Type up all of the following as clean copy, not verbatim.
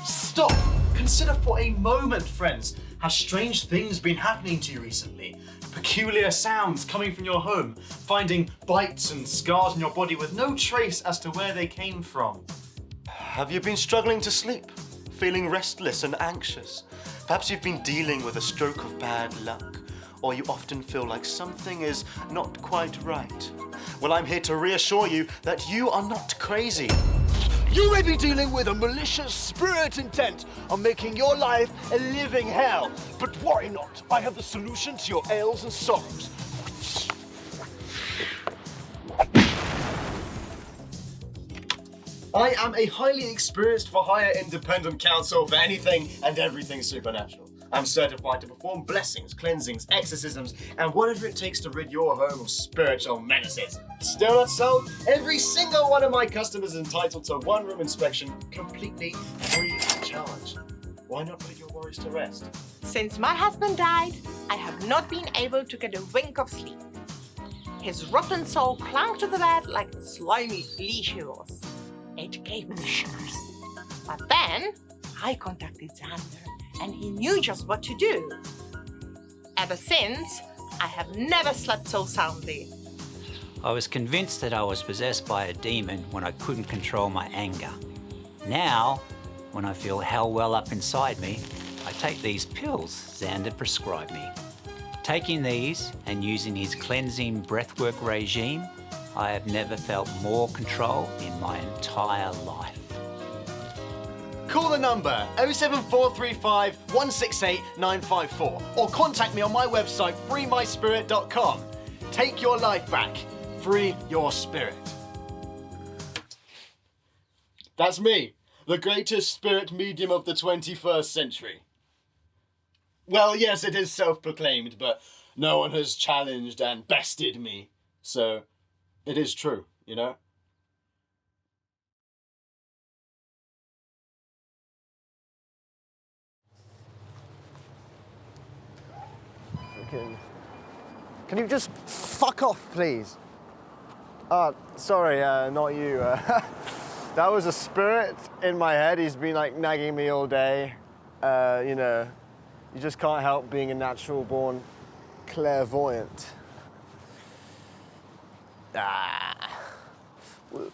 Stop! Consider for a moment, friends, have strange things been happening to you recently? Peculiar sounds coming from your home, finding bites and scars on your body with no trace as to where they came from. Have you been struggling to sleep? Feeling restless and anxious? Perhaps you've been dealing with a stroke of bad luck, or you often feel like something is not quite right. Well, I'm here to reassure you that you are not crazy. You may be dealing with a malicious spirit intent on making your life a living hell. But worry not, I have the solution to your ails and sorrows. I am a highly experienced for hire independent counsel for anything and everything supernatural. I'm certified to perform blessings, cleansings, exorcisms, and whatever it takes to rid your home of spiritual menaces. Still not sold? Every single one of my customers is entitled to one room inspection completely free of charge. Why not put your worries to rest? Since my husband died, I have not been able to get a wink of sleep. His rotten soul clung to the bed like a slimy leash he was. It gave me the shivers. But then I contacted Xander, and he knew just what to do. Ever since, I have never slept so soundly. I was convinced that I was possessed by a demon when I couldn't control my anger. Now, when I feel hell well up inside me, I take these pills Xander prescribed me. Taking these and using his cleansing breathwork regime, I have never felt more control in my entire life. Call the number 07435 168 954 or contact me on my website freemyspirit.com. Take your life back. Free your spirit. That's me, the greatest spirit medium of the 21st century. Well, yes, it is self-proclaimed, but no one has challenged and bested me. So, it is true, you know? Can you just fuck off, please? Sorry, not you. That was a spirit in my head. He's been like nagging me all day. You know, you just can't help being a natural born clairvoyant. Woo.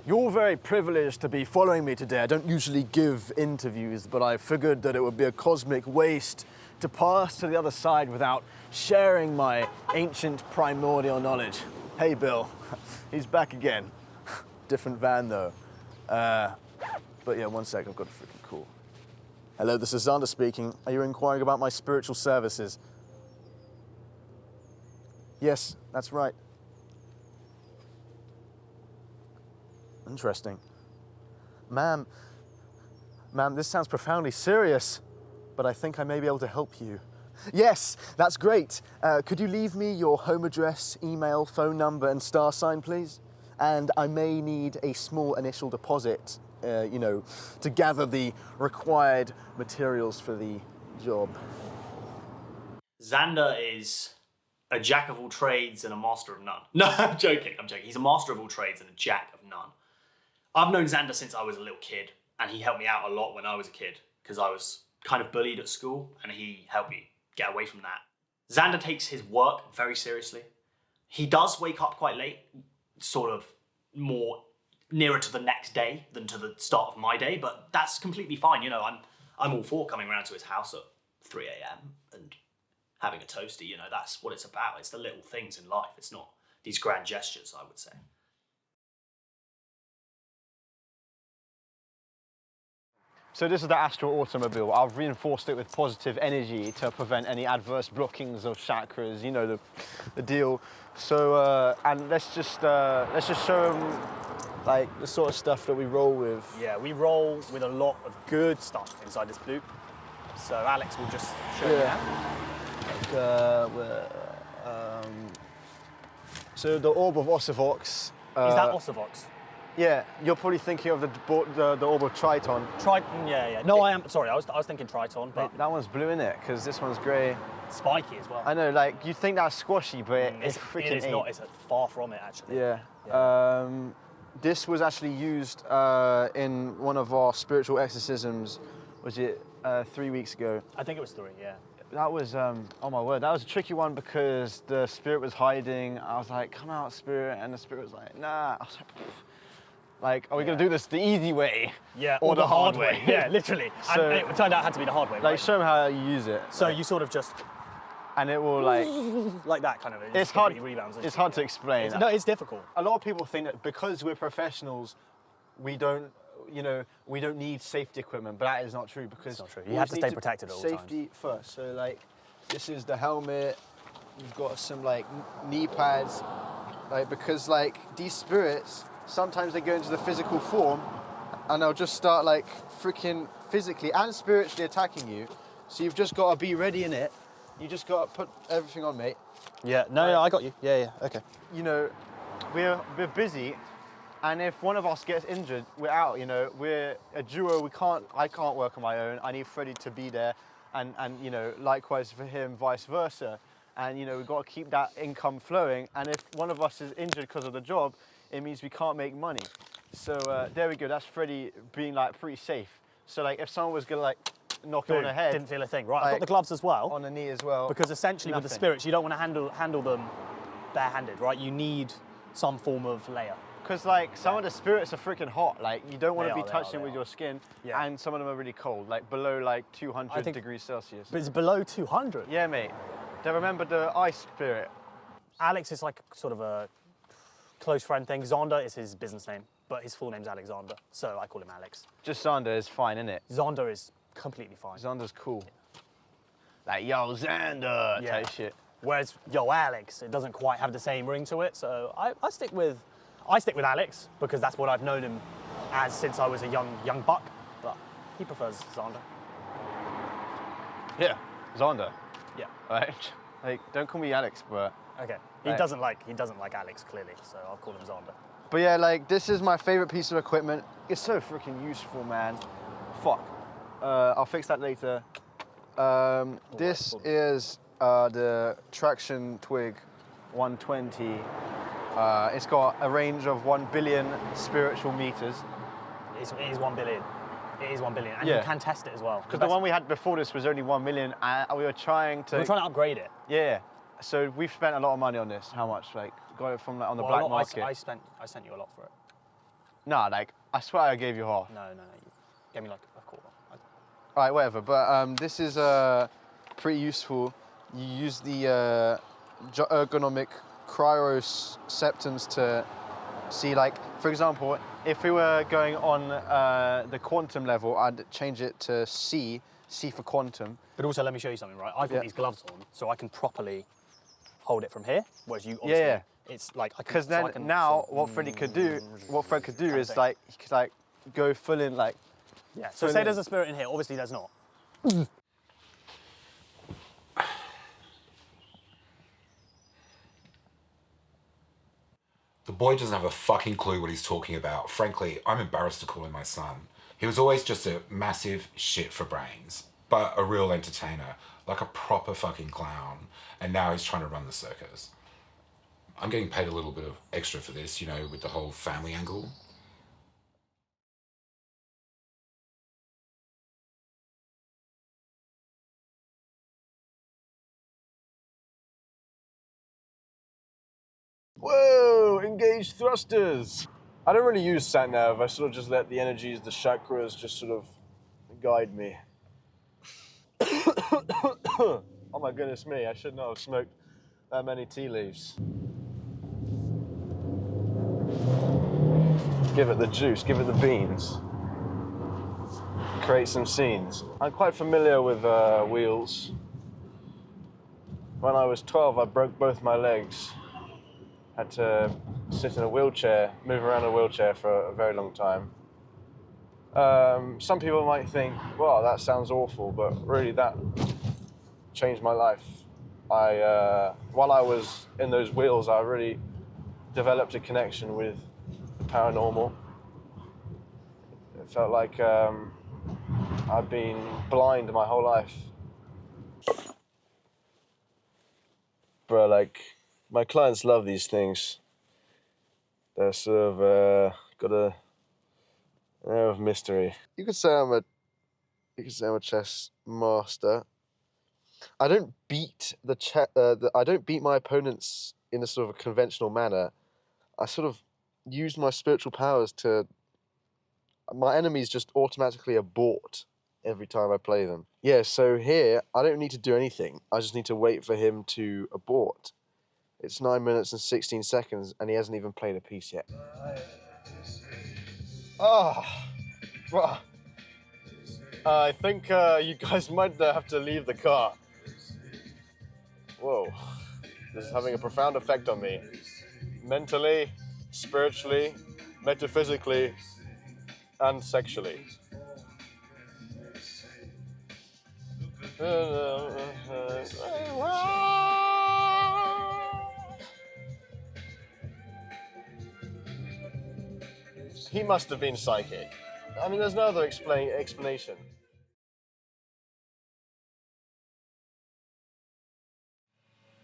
You're very privileged to be following me today. I don't usually give interviews, but I figured that it would be a cosmic waste to pass to the other side without sharing my ancient primordial knowledge. Hey, Bill. He's back again. Different van, though. But yeah, one sec, I've got a freaking call. Hello, this is Xander speaking. Are you inquiring about my spiritual services? Yes, that's right. Interesting. Ma'am, this sounds profoundly serious, but I think I may be able to help you. Yes, that's great. Could you leave me your home address, email, phone number, and star sign, please? And I may need a small initial deposit, you know, to gather the required materials for the job. Xander is a jack of all trades and a master of none. No, I'm joking. He's a master of all trades and a jack of none. I've known Xander since I was a little kid, and he helped me out a lot when I was a kid, because I was kind of bullied at school, and he helped me get away from that. Xander takes his work very seriously. He does wake up quite late, sort of more nearer to the next day than to the start of my day, but that's completely fine. You know, I'm all for coming around to his house at 3 a.m. and having a toasty. You know, that's what it's about. It's the little things in life. It's not these grand gestures, I would say. So this is the astral automobile. I've reinforced it with positive energy to prevent any adverse blockings of chakras. You know the deal. So and let's just show them like the sort of stuff that we roll with. Yeah, we roll with a lot of good stuff inside this loop. So Alex will just show you that. So the orb of Osivox. Is that Osivox? Yeah, you're probably thinking of the orb of Triton. Triton, yeah. No, I am. Sorry, I was thinking Triton, but that one's blue, isn't it? Because this one's grey. Spiky as well. I know, like you think that's squashy, but it's freaking. It is not. It's far from it, actually. Yeah. this was actually used in one of our spiritual exorcisms. Was it 3 weeks ago? I think it was 3, yeah. That was, oh my word, that was a tricky one because the spirit was hiding. I was like, come out, spirit. And the spirit was like, nah. I was like, are we going to do this the easy way? Yeah, or the hard way? Yeah, literally. So, and it turned out it had to be the hard way, like, right? show them how you use it. So like, you sort of just... And it will like... like that kind of... It's hard, rebounds, it's hard to explain. No, it's difficult. A lot of people think that because we're professionals, we don't need safety equipment, but that is not true because... It's not true. You have to stay protected at all times. Safety first. So like, this is the helmet. You've got some like knee pads, like because like these spirits, sometimes they go into the physical form and they'll just start like freaking physically and spiritually attacking you. So you've just got to be ready in it. You just got to put everything on, mate. Yeah, no, I got you. Yeah, okay. You know, we're busy, and if one of us gets injured, we're out. You know, we're a duo. I can't work on my own. I need Freddie to be there, and you know, likewise for him, vice versa. And you know, we've got to keep that income flowing. And if one of us is injured because of the job, it means we can't make money. So there we go. That's Freddie being like pretty safe. So like, if someone was gonna like knock you on the head, Didn't feel a thing. Right, like, I've got the gloves as well. on the knee as well. Because essentially with the spirits, you don't want to handle them barehanded, right? You need some form of layer. Because like some of the spirits are freaking hot. Like you don't want to be touching with your skin, Yeah. and some of them are really cold, like below like 200 degrees Celsius. But it's below 200. Yeah, mate. They remember the ice spirit. Alex is like sort of a close friend thing. Zonda is his business name, but his full name's Alexander, so I call him Alex. Just Xander is fine, isn't it? Zonda is completely fine. Xander's cool. Like yo, Xander Yeah. type shit. Whereas yo, Alex, it doesn't quite have the same ring to it. So I stick with Alex because that's what I've known him as since I was a young buck. But he prefers Zonda. Yeah, Xander. Yeah. Right. Like don't call me Alex, but. Okay. He Right. doesn't like Alex clearly, so I'll call him Zonda. But yeah, like this is my favorite piece of equipment. It's so freaking useful, man. Fuck. I'll fix that later. This is the Traction Twig 120. It's got a range of 1 billion spiritual meters. It is 1 billion. It is 1 billion, and Yeah. you can test it as well. Because the one we had before this was only 1 million, and we were trying to. we're trying to upgrade it. Yeah. So we've spent a lot of money on this. How much? Like got it from like on the black market. I sent you a lot for it. Nah, like I swear I gave you half. No. You gave me like a quarter. All right, whatever. But this is pretty useful. You use the ergonomic cryoceptons to see, like, for example, if we were going on the quantum level, I'd change it to C for quantum. But also, let me show you something, right? I've got Yeah. these gloves on, so I can properly hold it from here, whereas you obviously, Yeah. it's like, Because then what Fred could do is thing. like he could like go full in like. yeah. So fill say in. there's a spirit in here, obviously there's not. The boy doesn't have a fucking clue what he's talking about. Frankly, I'm embarrassed to call him my son. He was always just a massive shit for brains, but a real entertainer, like a proper fucking clown. And now he's trying to run the circus. I'm getting paid a little bit of extra for this, you know, with the whole family angle. Whoa! Engaged thrusters. I don't really use sat nav. I sort of just let the energies, the chakras, just sort of guide me. Oh my goodness me! I should not have smoked that many tea leaves. Give it the juice. Give it the beans. Create some scenes. I'm quite familiar with wheels. When I was 12, I broke both my legs. Had to sit in a wheelchair, move around in a wheelchair for a very long time. Some people might think, well, that sounds awful, but really that changed my life. While I was in those wheels, I really developed a connection with the paranormal. It felt like I'd been blind my whole life. Bro, like, my clients love these things. They're sort of got a air of mystery. You could say I'm a chess master. I don't beat I don't beat my opponents in a sort of a conventional manner. I sort of use my spiritual powers to. My enemies just automatically abort every time I play them. Yeah, so here I don't need to do anything. I just need to wait for him to abort. It's 9 minutes and 16 seconds, and he hasn't even played a piece yet. Oh, well, I think you guys might have to leave the car. Whoa, this is having a profound effect on me. Mentally, spiritually, metaphysically, and sexually. He must have been psychic. I mean, there's no other explanation.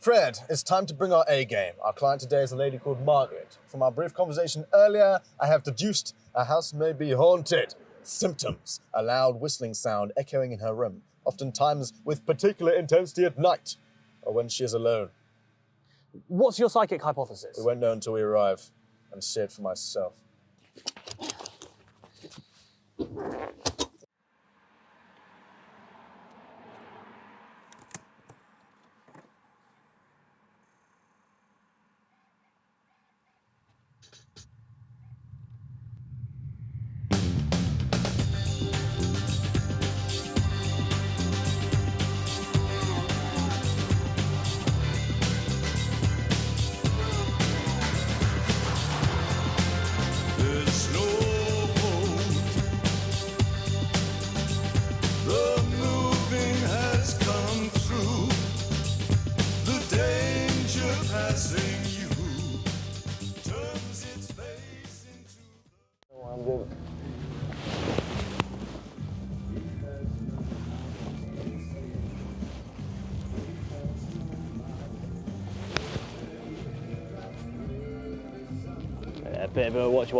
Fred, it's time to bring our A game. Our client today is a lady called Margaret. From our brief conversation earlier, I have deduced a house may be haunted. Symptoms: a loud whistling sound echoing in her room, oftentimes with particular intensity at night, or when she is alone. What's your psychic hypothesis? We won't know until we arrive and see it for myself. Bit of a watch.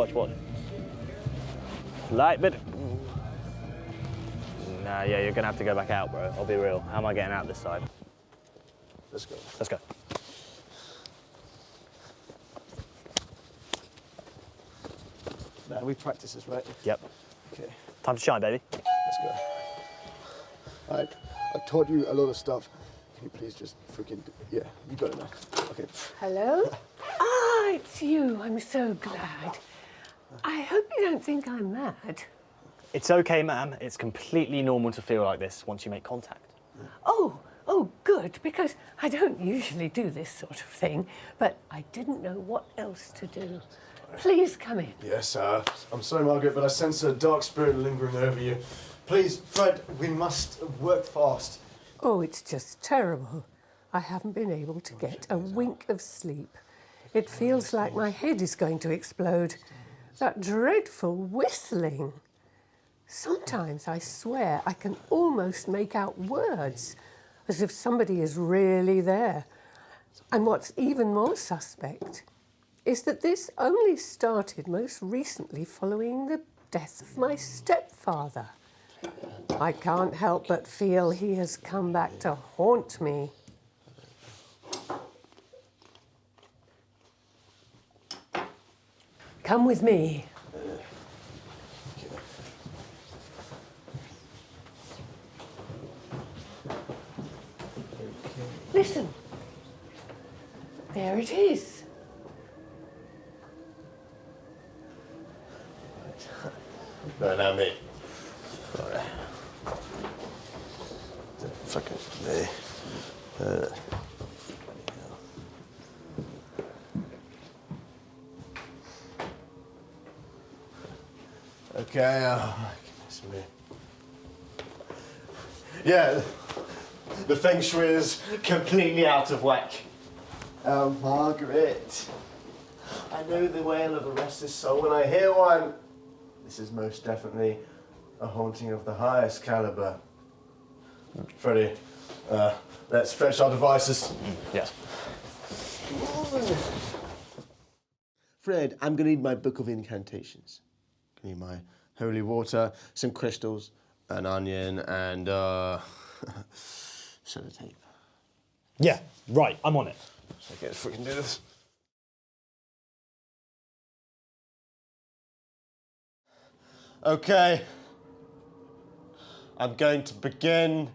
Light bit. Nah, yeah, you're gonna have to go back out, bro. I'll be real. How am I getting out this side? Let's go. Let's go. Now we practice this, right? Yep. Okay, Time to shine, baby. let's go. All right, I've taught you a lot of stuff. Can you please just freaking... Yeah, you got it now. Okay. Hello? Ah, it's you. I'm so glad. I hope you don't think I'm mad. It's okay, ma'am. It's completely normal to feel like this once you make contact. Oh, good, because I don't usually do this sort of thing, but I didn't know what else to do. Please come in. Yes, I'm sorry, Margaret, but I sense a dark spirit lingering over you. Please, Fred, we must work fast. Oh, it's just terrible. I haven't been able to get a wink of sleep. It feels like my head is going to explode. That dreadful whistling. Sometimes I swear I can almost make out words, as if somebody is really there. And what's even more suspect is that this only started most recently following the death of my stepfather. I can't help but feel he has come back to haunt me. Come with me. Listen. There it is. No, now me. Sorry. Fucking me. Okay, oh, goodness me. Yeah, the feng shui is completely out of whack. Oh, Margaret. I know the wail of a restless soul when I hear one. This is most definitely a haunting of the highest caliber. Freddie, let's fetch our devices. Yes. Fred, I'm gonna need my book of incantations. I need my holy water, some crystals, an onion, and sellotape. Yeah, right, I'm on it. So I get to freaking do this. Okay. I'm going to begin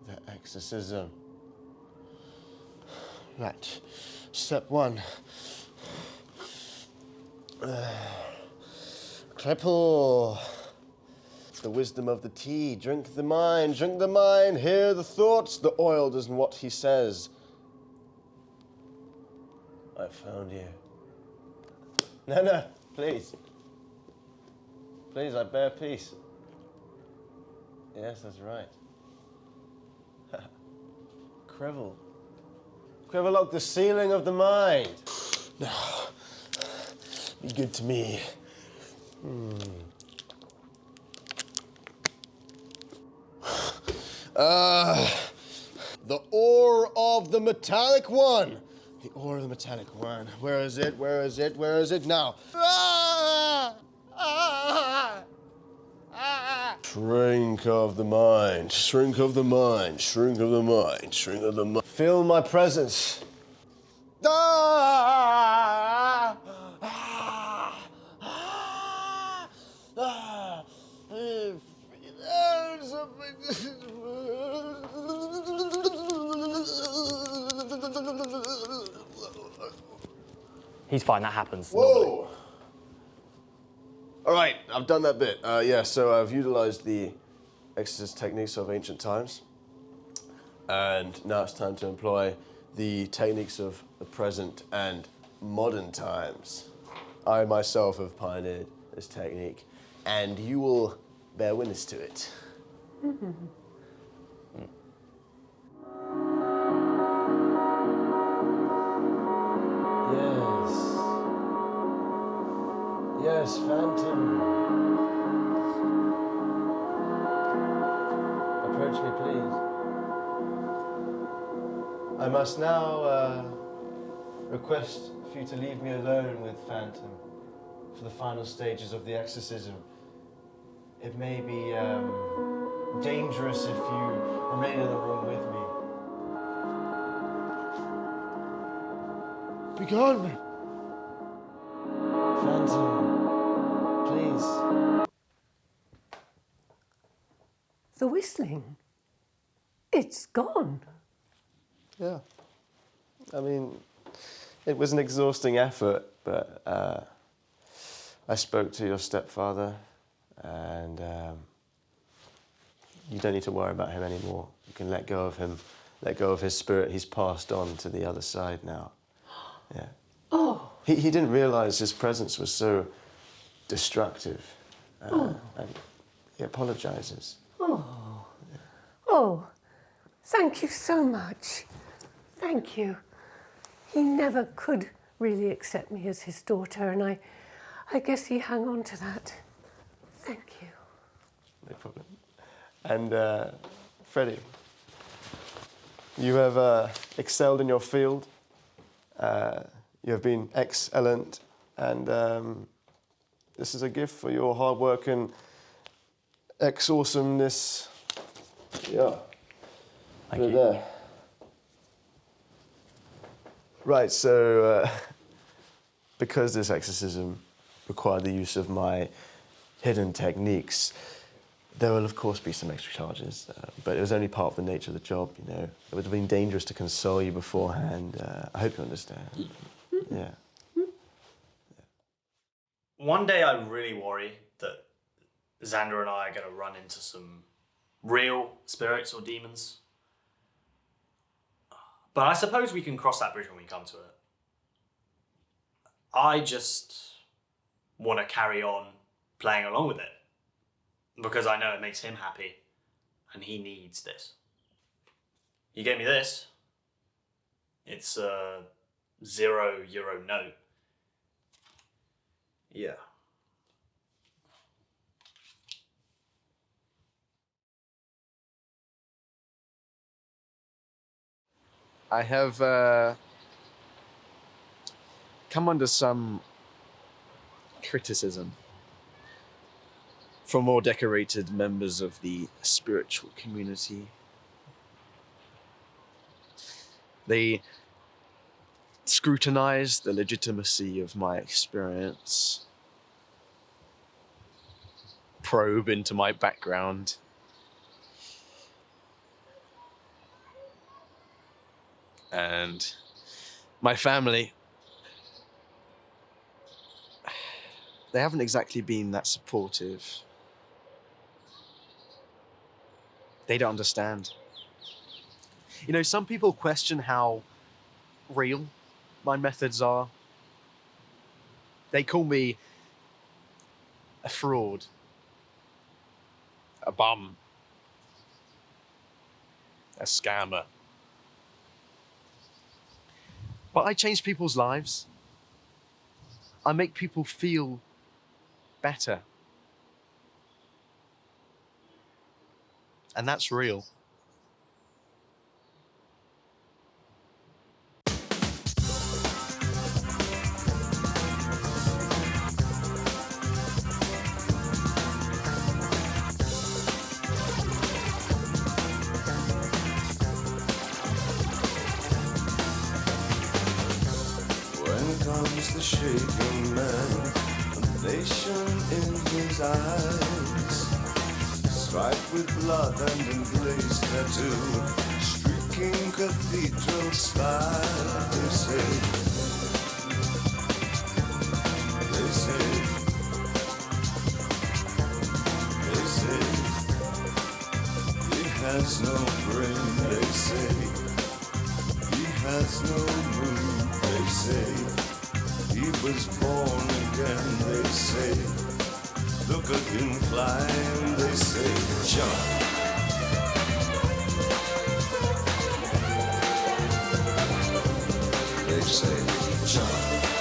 the exorcism. Right. Step 1. Cripple. The wisdom of the tea. Drink the mind, hear the thoughts. The oil does what he says. I found you. No, please. Please, I bear peace. Yes, that's right. Crivel. Crivel, the ceiling of the mind. Now, be good to me. The ore of the metallic one. The ore of the metallic one. Where is it? Where is it? Where is it now? Shrink of the mind. Shrink of the mind. Shrink of the mind. Shrink of the mind. Feel my presence. He's fine, that happens. Whoa! All right, I've done that bit. So I've utilized the exorcist techniques of ancient times, and now it's time to employ the techniques of the present and modern times. I myself have pioneered this technique, and you will bear witness to it. Yes, Phantom. Approach me, please. I must now request for you to leave me alone with Phantom for the final stages of the exorcism. It may be dangerous if you remain in the room with me. Be gone! Phantom. Please. The whistling. It's gone. Yeah. I mean, it was an exhausting effort, but I spoke to your stepfather, and you don't need to worry about him anymore. You can let go of him, let go of his spirit. He's passed on to the other side now. Yeah. Oh. He didn't realize his presence was so destructive. And he apologizes. Oh. Oh. Thank you so much. Thank you. He never could really accept me as his daughter, and I guess he hung on to that. Thank you. No problem. And Freddie, you have excelled in your field. You have been excellent, and this is a gift for your hard work and awesomeness. Yeah. Thank you. There. Right, so because this exorcism required the use of my hidden techniques, there will of course be some extra charges, but it was only part of the nature of the job, you know. It would have been dangerous to console you beforehand. I hope you understand. Yeah. One day I really worry that Xander and I are going to run into some real spirits or demons. But I suppose we can cross that bridge when we come to it. I just want to carry on playing along with it because I know it makes him happy and he needs this. You gave me this. It's a €0 note. Yeah. I have come under some criticism from more decorated members of the spiritual community. They scrutinize the legitimacy of my experience, probe into my background, and my family. They haven't exactly been that supportive. They don't understand. You know, some people question how real my methods are. They call me a fraud, a bum, a scammer. But I change people's lives. I make people feel better. And that's real. When comes the shaking man, a nation in his eyes, striped with blood and emblazed tattoo, streaking cathedral style. They say, he has no brain. They say, he has no mood. They say, he was born again. They say, look at him climb. They say, jump. They say, jump.